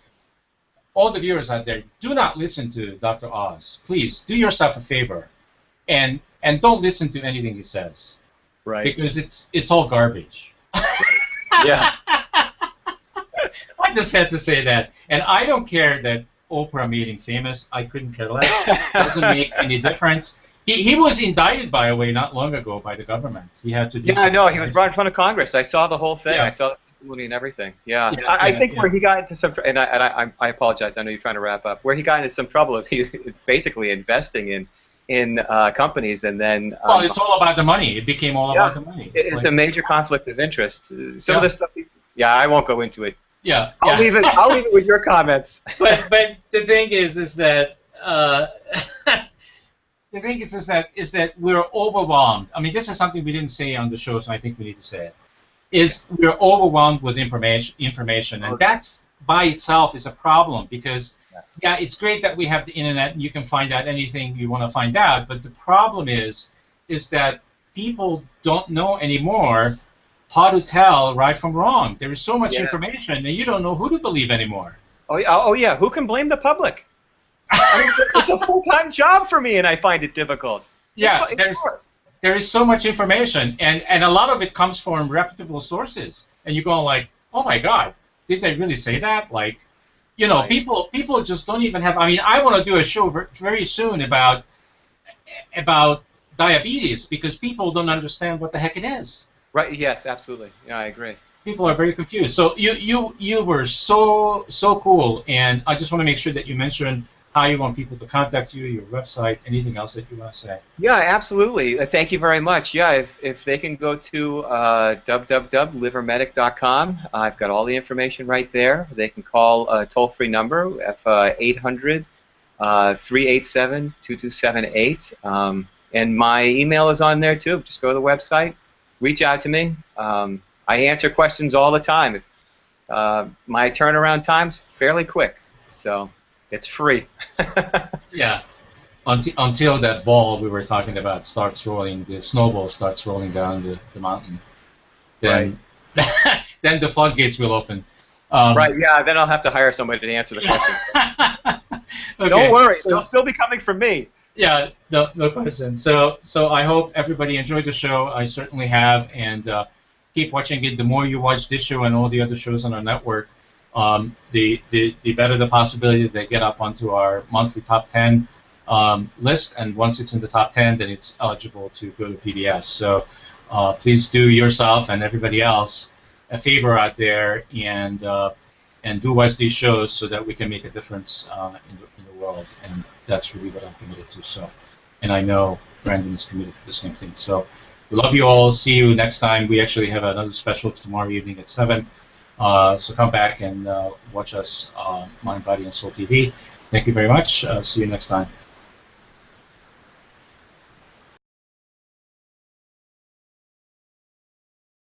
all the viewers out there, do not listen to Dr. Oz. Please do yourself a favor, and don't listen to anything he says. Right. Because it's all garbage. Yeah. I just had to say that, and I don't care that Oprah made him famous. I couldn't care less. It doesn't make any difference. He was indicted, by the way, not long ago by the government. He had to do I know. He was brought in front of Congress. I saw the whole thing. Yeah. I saw the testimony and everything. Yeah. I think where he got into some and I apologize. I know you're trying to wrap up. Where he got into some trouble is he basically investing in in companies, and then well, it's all about the money. It became all about the money. It's a major conflict of interest. Some of the stuff. Yeah, I won't go into it. Yeah, I'll leave it. I'll leave it with your comments. But the thing is that the thing is that we're overwhelmed. I mean, this is something we didn't say on the show, so I think we need to say it. Is we're overwhelmed with information, and that's by itself is a problem because yeah, it's great that we have the internet and you can find out anything you want to find out, but the problem is that people don't know anymore how to tell right from wrong. There is so much information, and you don't know who to believe anymore. Oh yeah, who can blame the public? I mean, it's a full-time job for me, and I find it difficult. Yeah, there is so much information, and a lot of it comes from reputable sources, and you go like, oh my God, did they really say that? Like, you know, people just don't even have. I mean, I want to do a show very soon about diabetes because people don't understand what the heck it is. Right. Yes. Absolutely. Yeah, I agree. People are very confused. So you were so cool, and I just want to make sure that you mention how you want people to contact you, your website, anything else that you want to say. Yeah, absolutely. Thank you very much. Yeah, if they can go to www.livermedic.com, I've got all the information right there. They can call a toll-free number at 800-387-2278. And my email is on there too. Just go to the website, reach out to me. I answer questions all the time. My turnaround time's fairly quick, so it's free. Yeah, until that ball we were talking about starts rolling, the snowball starts rolling down the mountain. Then, then the floodgates will open. Right. Yeah. Then I'll have to hire somebody to answer the question. Okay, don't worry, they'll still be coming from me. Yeah, no question. So I hope everybody enjoyed the show. I certainly have, and keep watching it. The more you watch this show and all the other shows on our network, the better the possibility that they get up onto our monthly top 10 list. And once it's in the top 10, then it's eligible to go to PBS. So please do yourself and everybody else a favor out there and do watch these shows so that we can make a difference in the world. And that's really what I'm committed to. So, and I know Brandon is committed to the same thing. So we love you all. See you next time. We actually have another special tomorrow evening at 7. So come back and watch us on Mind, Body, and Soul TV. Thank you very much. See you next time.